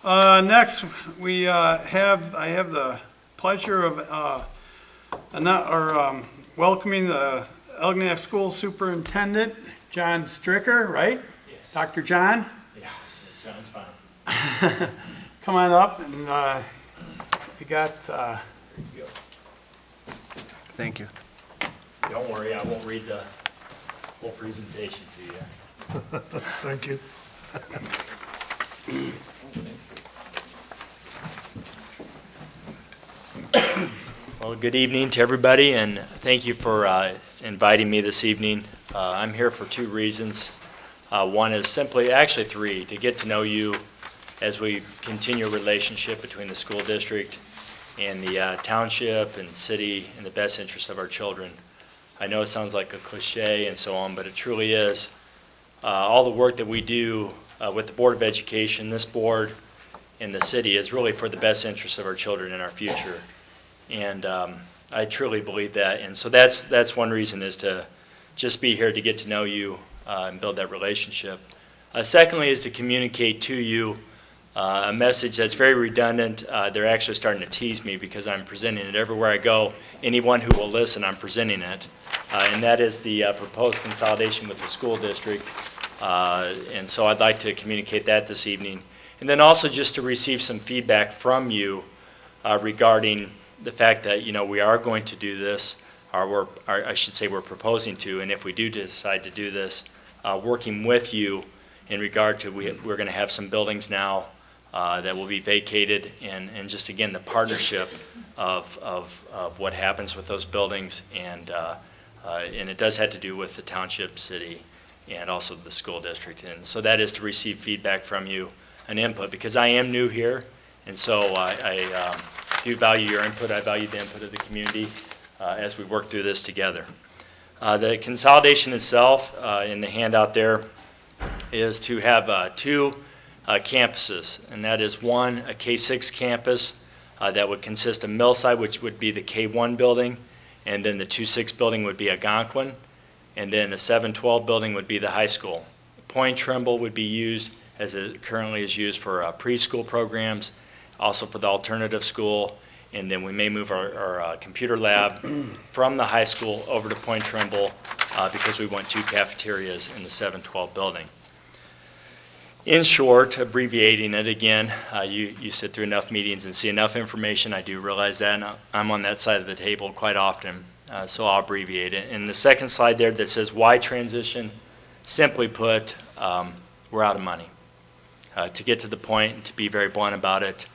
Next, I have the pleasure of welcoming the Algonac School Superintendent, John Strycker, right? Yes. Dr. John? Yeah, John's fine. Come on up, and you got... Thank you. Don't worry, I won't read the whole presentation to you. Thank you. Well, good evening to everybody, and thank you for inviting me this evening. I'm here for two reasons. One is simply, actually three, to get to know you as we continue a relationship between the school district and the township and city in the best interest of our children. I know it sounds like a cliche and so on, but it truly is. All the work that we do with the Board of Education, this board, and the city is really for the best interest of our children and our future. And I truly believe that. And so that's one reason, is to just be here to get to know you and build that relationship. Secondly is to communicate to you a message that's very redundant. They're actually starting to tease me because I'm presenting it everywhere I go. Anyone who will listen, I'm presenting it. And that is the proposed consolidation with the school district. And so I'd like to communicate that this evening. And then also just to receive some feedback from you regarding the fact that, you know, we are going to do this, or I should say we're proposing to, and if we do decide to do this, working with you in regard to, we're going to have some buildings now that will be vacated, and just again the partnership of what happens with those buildings, and it does have to do with the township, city, and also the school district. And so that is to receive feedback from you and input, because I am new here, and so I do value your input. I value the input of the community as we work through this together. The consolidation itself in the handout there is to have two campuses, and that is one, a K-6 campus that would consist of Millside, which would be the K-1 building, and then the 2-6 building would be Algonquin, and then the 7-12 building would be the high school. Point Trimble would be used, as it currently is used, for preschool programs, also for the alternative school, and then we may move our computer lab from the high school over to Point Trimble because we want two cafeterias in the 7-12 building. In short, abbreviating it again, you sit through enough meetings and see enough information. I do realize that, and I'm on that side of the table quite often, so I'll abbreviate it. In the second slide there that says why transition, simply put, we're out of money. To get to the point, and to be very blunt about it,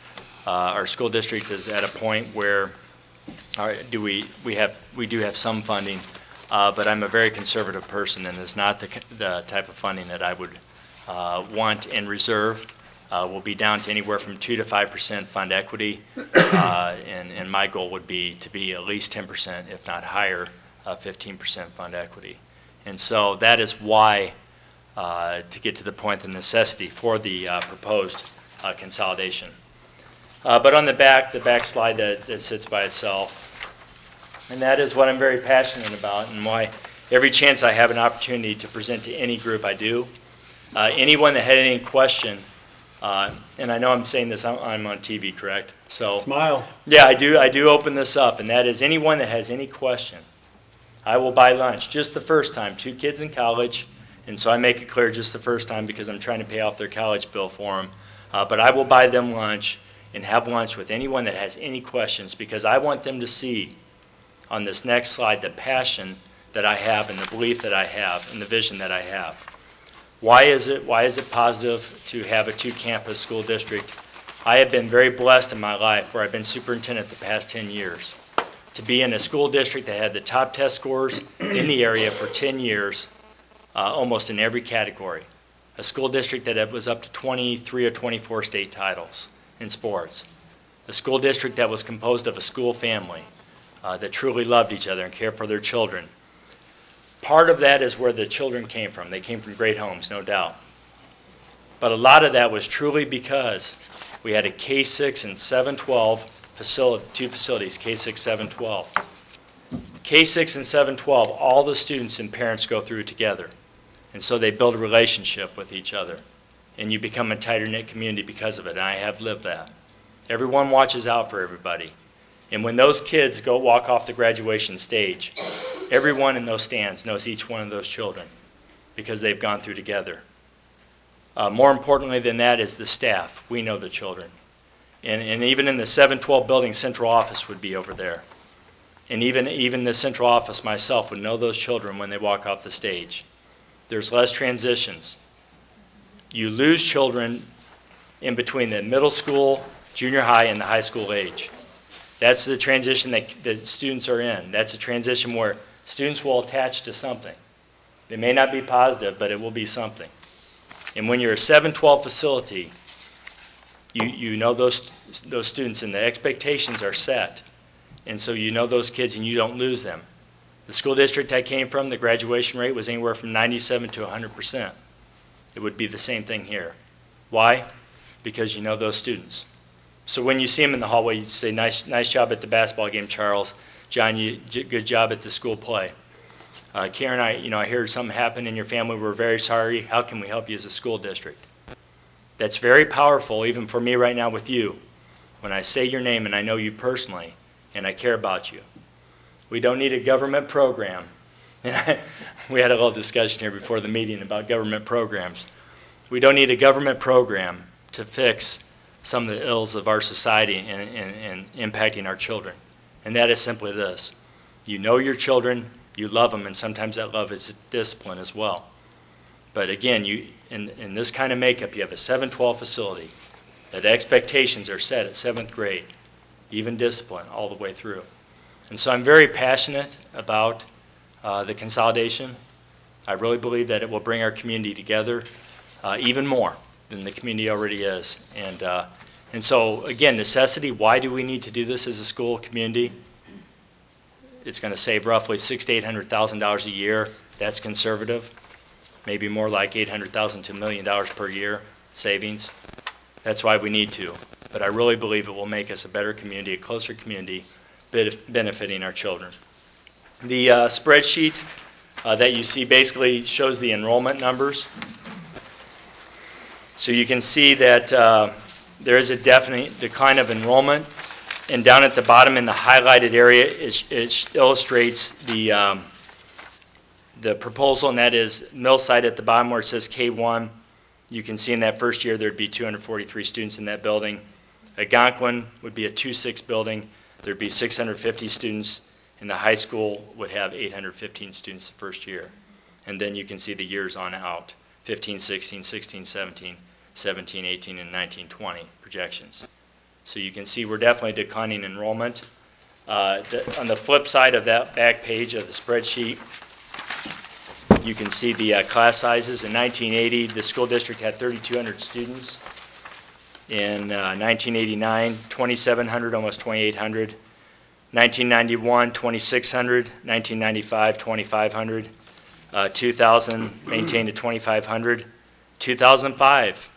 our school district is at a point where we do have some funding, but I'm a very conservative person, and it's not the type of funding that I would want and reserve. We'll be down to anywhere from 2 to 5% fund equity, and my goal would be to be at least 10%, if not higher, 15% fund equity. And so that is why, to get to the point, the necessity for the proposed consolidation. But on the back slide that sits by itself, and that is what I'm very passionate about, and why every chance I have an opportunity to present to any group I do. Anyone that had any question, and I know I'm saying this, I'm on TV, correct? So Smile. Yeah, I do open this up, and that is anyone that has any question, I will buy lunch just the first time. 2 kids in college, and so I make it clear just the first time because I'm trying to pay off their college bill for them. But I will buy them lunch and have lunch with anyone that has any questions, because I want them to see on this next slide the passion that I have and the belief that I have and the vision that I have. Why is it positive to have a 2-campus school district? I have been very blessed in my life, where I've been superintendent the past 10 years, to be in a school district that had the top test scores in the area for 10 years, almost in every category. A school district that was up to 23 or 24 state titles in sports. A school district that was composed of a school family that truly loved each other and cared for their children. Part of that is where the children came from. They came from great homes, no doubt. But a lot of that was truly because we had a K-6 and 7-12 facility, 2 facilities, K-6, 7-12. K-6 and 7-12, all the students and parents go through together. And so they build a relationship with each other. and you become a tighter-knit community because of it, and I have lived that. Everyone watches out for everybody. And when those kids go walk off the graduation stage, everyone in those stands knows each one of those children because they've gone through together. More importantly than that is the staff. We know the children. And even in the 712 building, central office would be over there. And even the central office myself would know those children when they walk off the stage. There's less transitions. You lose children in between the middle school, junior high, and the high school age. That's the transition that students are in. That's a transition where students will attach to something. It may not be positive, but it will be something. And when you're a 712 facility, you know those students, and the expectations are set. And so you know those kids and you don't lose them. The school district I came from, the graduation rate was anywhere from 97 to 100%. It would be the same thing here. Why? Because you know those students. So when you see them in the hallway, you say, nice job at the basketball game, Charles. John, good job at the school play. Karen, I heard something happen in your family. We're very sorry. How can we help you as a school district? That's very powerful, even for me right now with you. When I say your name and I know you personally and I care about you. We don't need a government program. And we had a little discussion here before the meeting about government programs. We don't need a government program to fix some of the ills of our society and impacting our children. And that is simply this. You know your children, you love them, and sometimes that love is discipline as well. But again, in this kind of makeup, you have a 712 facility that expectations are set at 7th grade, even discipline all the way through. And so I'm very passionate about the consolidation. I really believe that it will bring our community together even more than the community already is. And so, again, necessity, why do we need to do this as a school community? It's going to save roughly $600,000 to $800,000 a year. That's conservative. Maybe more like $800,000 to $1 million per year savings. That's why we need to. But I really believe it will make us a better community, a closer community, benefiting our children. The spreadsheet that you see basically shows the enrollment numbers. So you can see that there is a definite decline of enrollment. And down at the bottom in the highlighted area, it illustrates the proposal, and that is Millside at the bottom where it says K1. You can see in that first year there'd be 243 students in that building. Algonquin would be a 2-6 building. There'd be 650 students, and the high school would have 815 students the first year. And then you can see the years on out, 15, 16, 16, 17, 17, 18, and 19, 20 projections. So you can see we're definitely declining enrollment. On the flip side of that back page of the spreadsheet, you can see the class sizes. In 1980, the school district had 3,200 students. In 1989, 2,700, almost 2,800. 1991, 2,600. 1995, 2,500. 2000, maintained at 2,500. 2005,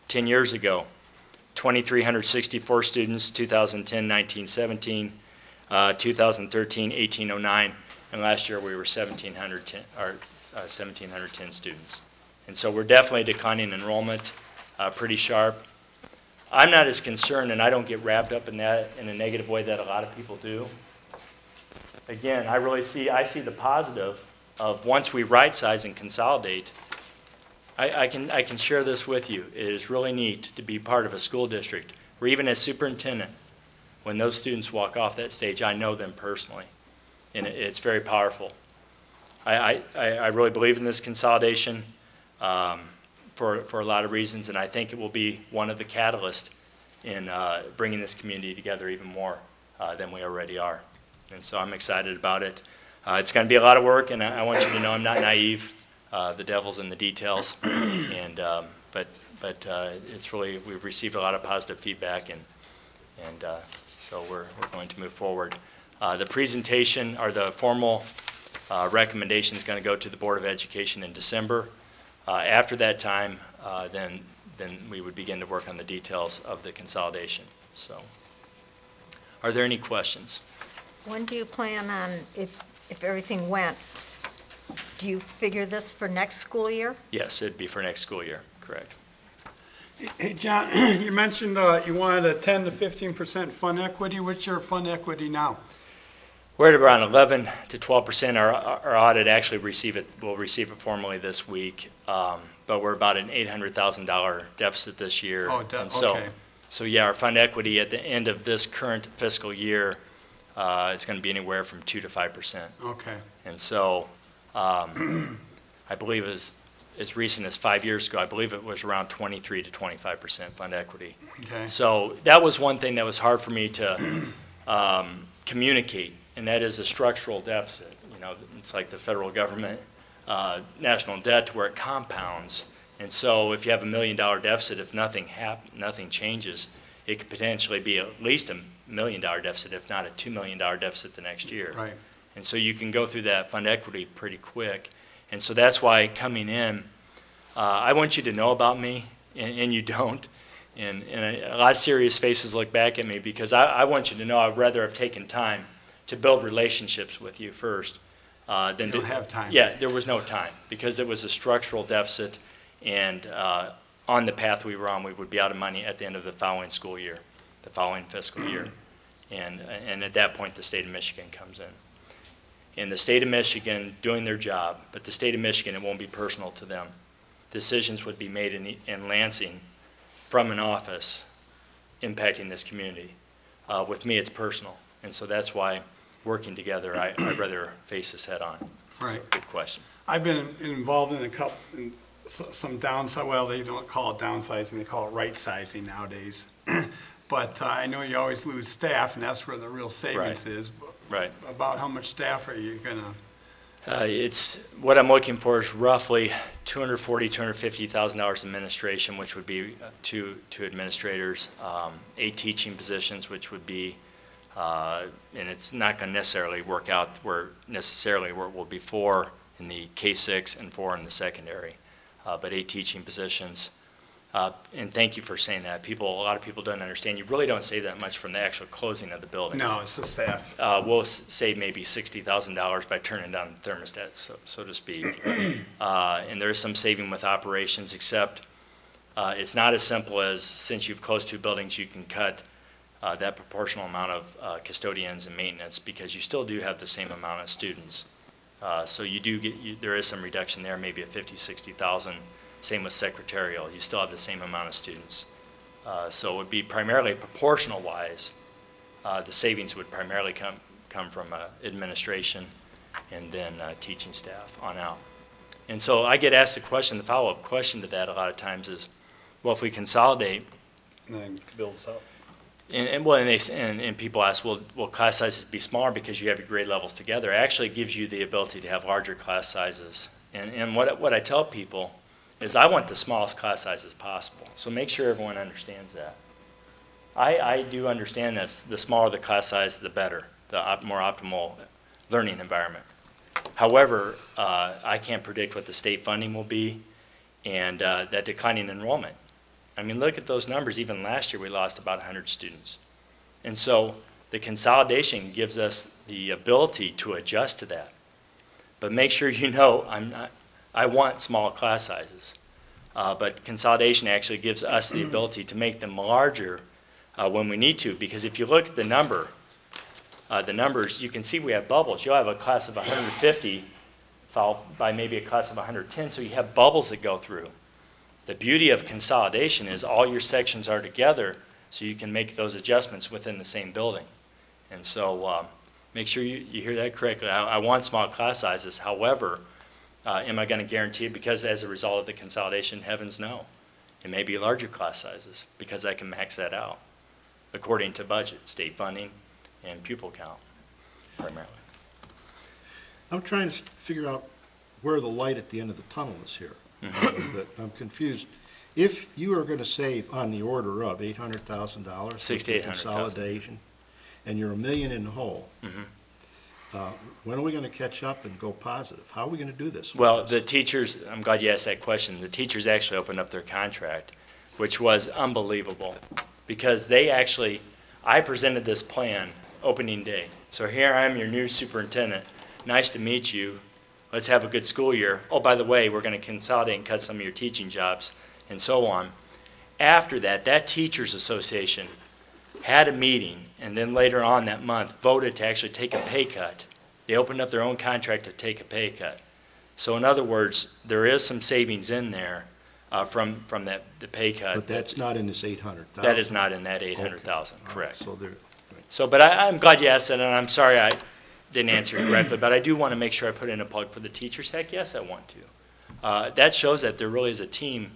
10 years ago, 2,364 students. 2010, 1917. 2013, 1,809. And last year we were 1,710 students. And so we're definitely declining enrollment pretty sharp. I'm not as concerned, and I don't get wrapped up in that in a negative way that a lot of people do. Again, I see the positive of once we right-size and consolidate. I can share this with you. It is really neat to be part of a school district where even as superintendent, when those students walk off that stage, I know them personally, and it's very powerful. I really believe in this consolidation for a lot of reasons, and I think it will be one of the catalysts in bringing this community together even more than we already are. And so I'm excited about it. It's going to be a lot of work, and I want you to know I'm not naive. The devil's in the details, and but it's really, we've received a lot of positive feedback, and so we're going to move forward. The presentation, or the formal recommendation, is going to go to the Board of Education in December. After that time, then we would begin to work on the details of the consolidation. So, are there any questions? When do you plan on, if everything went, do you figure this for next school year? Yes, it'd be for next school year, correct. Hey, John, you mentioned you wanted a 10 to 15% fund equity. What's your fund equity now? We're at around 11 to 12%. Our audit actually will receive it formally this week, but we're about an $800,000 deficit this year. Oh, and so, okay. So yeah, our fund equity at the end of this current fiscal year is going to be anywhere from 2 to 5%. Okay. And so, I believe as recent as 5 years ago, I believe it was around 23 to 25% fund equity. Okay. So that was one thing that was hard for me to communicate, and that is a structural deficit. You know, it's like the federal government national debt where it compounds. And so if you have $1 million deficit, if nothing changes, it could potentially be at least $1 million deficit, if not a $2 million deficit the next year. Right. And so you can go through that fund equity pretty quick. And so that's why coming in, I want you to know about me, and you don't. And a lot of serious faces look back at me because I want you to know I'd rather have taken time to build relationships with you first. Than You don't have time. Yeah, there was no time because it was a structural deficit, and on the path we were on, we would be out of money at the end of the following school year, the following fiscal year. And at that point, the state of Michigan comes in. And the state of Michigan doing their job, but the state of Michigan, it won't be personal to them. Decisions would be made in Lansing from an office impacting this community. With me, it's personal. And so that's why working together, I'd rather face this head on. Right. So, good question. I've been involved in some downside, well, they don't call it downsizing, they call it right-sizing nowadays. But I know you always lose staff, and that's where the real savings is. Right. About how much staff are you gonna? It's what I'm looking for is roughly $250,000 administration, which would be two administrators, 8 teaching positions, which would be, and it's not going to necessarily work out where it will be 4 in the K-6 and 4 in the secondary, but 8 teaching positions. And thank you for saying that. A lot of people don't understand. You really don't save that much from the actual closing of the buildings. No, it's the staff. We'll save maybe $60,000 by turning down the thermostat, so to speak. And there is some saving with operations, except it's not as simple as, since you've closed 2 buildings, you can cut that proportional amount of custodians and maintenance, because you still do have the same amount of students. So you do there is some reduction there, maybe a $50,000-$60,000. Same with secretarial. You still have the same amount of students. So it would be primarily proportional-wise. The savings would primarily come from administration and then teaching staff on out. And so I get asked the question, the follow-up question to that a lot of times is, well, if we consolidate, And then builds up. and people ask, will class sizes be smaller because you have your grade levels together? It actually gives you the ability to have larger class sizes. And what I tell people is I want the smallest class sizes possible. So make sure everyone understands that. I do understand that the smaller the class size, the better, the more optimal learning environment. However, I can't predict what the state funding will be and that declining enrollment. I mean, look at those numbers. Even last year, we lost about 100 students. And so the consolidation gives us the ability to adjust to that. But make sure you know I want small class sizes. But consolidation actually gives us the ability to make them larger when we need to. Because if you look at the numbers, you can see we have bubbles. You'll have a class of 150 followed by maybe a class of 110, so you have bubbles that go through. The beauty of consolidation is all your sections are together, so you can make those adjustments within the same building. And so make sure you hear that correctly. I want small class sizes. However, am I going to guarantee it? Because as a result of the consolidation, heavens no. It may be larger class sizes because I can max that out according to budget, state funding, and pupil count primarily. I'm trying to figure out where the light at the end of the tunnel is here. But I'm confused. If you are going to save on the order of $800,000 with the consolidation, and you're $1 million in the hole, when are we going to catch up and go positive? How are we going to do this? Well, the teachers, I'm glad you asked that question. The teachers actually opened up their contract, which was unbelievable, because I presented this plan opening day. So here I am, your new superintendent. Nice to meet you. Let's have a good school year. Oh, by the way, we're going to consolidate and cut some of your teaching jobs and so on. after that, that teachers association had a meeting, and then later on that month voted to actually take a pay cut. They opened up their own contract to take a pay cut. So in other words, there is some savings in there from the pay cut. But that's not in this 800,000? That is not in that 800,000, Okay. correct. So there, So, but I'm glad you asked that, and I'm sorry I didn't answer it correctly, but I do want to make sure I put in a plug for the teachers. Heck, yes, I want to. That shows that there really is a team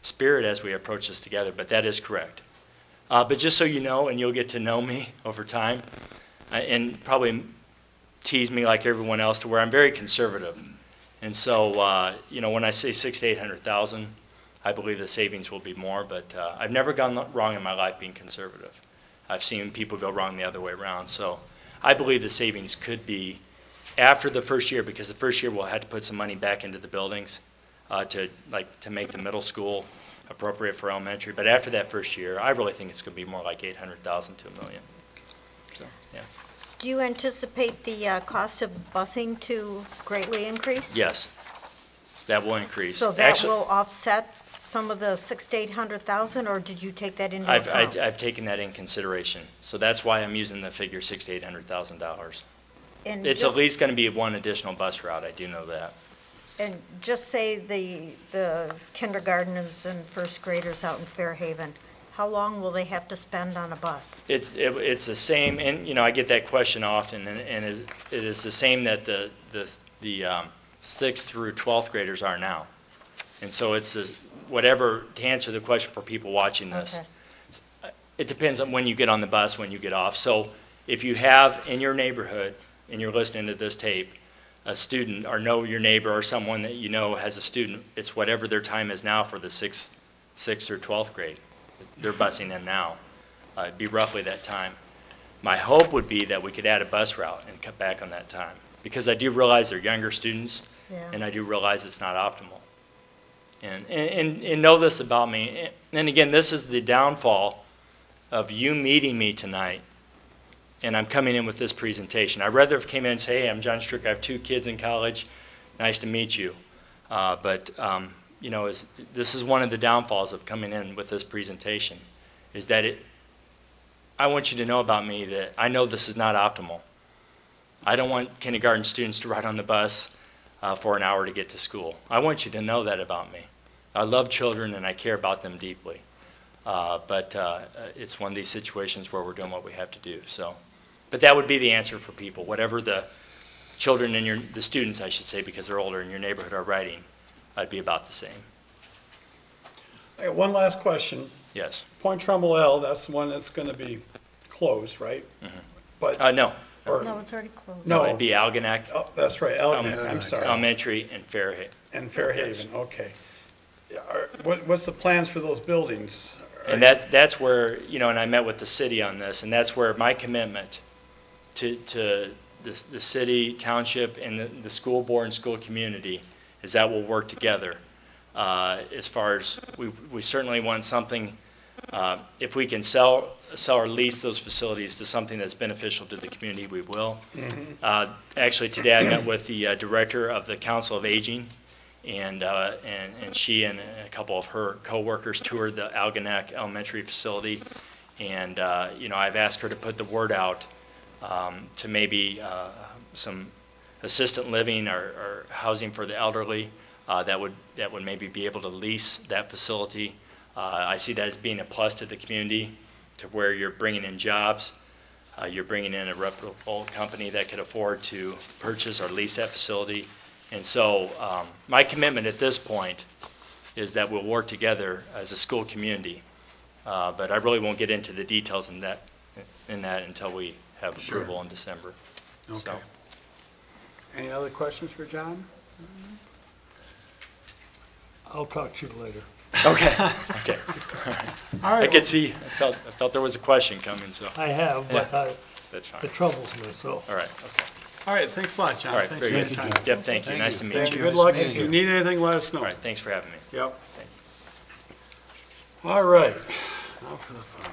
spirit as we approach this together, but that is correct. But just so you know, and you'll get to know me over time, and probably tease me like everyone else to where I'm very conservative. And so, you know, when I say 600,000 to 800,000, I believe the savings will be more, but I've never gone wrong in my life being conservative. I've seen people go wrong the other way around. So I believe the savings could be after the first year, because the first year we'll have to put some money back into the buildings to make the middle school appropriate for elementary. But after that first year, I really think it's going to be more like 800,000 to $1 million. So, yeah. Do you anticipate the cost of busing to greatly increase? Yes, that will increase. So that Actually, will offset some of the 600,000 to 800,000, or did you take that into account? I've taken that in consideration. So that's why I'm using the figure $600,000 to $800,000. And It's just- at least going to be one additional bus route. I do know that. And just say the kindergartners and first graders out in Fairhaven, how long will they have to spend on a bus? It's the same, and, you know, I get that question often, and it is the same that the 6th through 12th graders are now. And so it's whatever, to answer the question for people watching this, Okay. it depends on when you get on the bus, when you get off. So if you have in your neighborhood, and you're listening to this tape, a student, or know your neighbor or someone that you know has a student, it's whatever their time is now for the 6th or 12th grade. They're busing in now. It'd be roughly that time. My hope would be that we could add a bus route and cut back on that time, because I do realize they're younger students, Yeah. and I do realize it's not optimal. And know this about me, and again, this is the downfall of you meeting me tonight, and I'm coming in with this presentation. I'd rather have came in and say, hey, I'm John Strycker, I have 2 kids in college, nice to meet you. You know, this is one of the downfalls of coming in with this presentation, is that I want you to know about me that I know this is not optimal. I don't want kindergarten students to ride on the bus for an hour to get to school. I want you to know that about me. I love children and I care about them deeply. It's one of these situations where we're doing what we have to do. So, but that would be the answer for people. Whatever the children in the students, I should say, because they're older in your neighborhood are riding, I'd be about the same. I got one last question. Yes. Point Trumbull L, that's the one that's going to be closed, right? Mm-hmm. But, No. or, No, it's already closed. No. It'd be Algonac, oh, that's right, Algonac, I'm sorry. Elementary, and Fairhaven. And Fairhaven, okay. Yeah, what's the plans for those buildings? And that's where, you know, and I met with the city on this, and that's where my commitment to the city, township, and the school board and school community is that we'll work together. As far as we certainly want something, if we can sell or lease those facilities to something that's beneficial to the community, we will. Mm-hmm. Actually, today I met with the director of the Council of Aging, and she and a couple of her coworkers toured the Algonac Elementary facility, and you know, I've asked her to put the word out to maybe some assistant living or housing for the elderly that would maybe be able to lease that facility. I see that as being a plus to the community, to where you're bringing in jobs, you're bringing in a reputable company that could afford to purchase or lease that facility. And so my commitment at this point is that we'll work together as a school community. But I really won't get into the details in that until we have approval in December. Okay. So. Any other questions for John? I'll talk to you later. Okay. Okay. All right. I could see. I felt there was a question coming. So I have, but that's fine. it troubles me, so. All right. Okay. All right, thanks a lot, John. All right. Thanks Very for good. your time. Yep. Thank you. Nice to meet Thank you. you. Good luck. If you need anything, let us know. All right. Thanks for having me. Yep. All right. Now for the phone.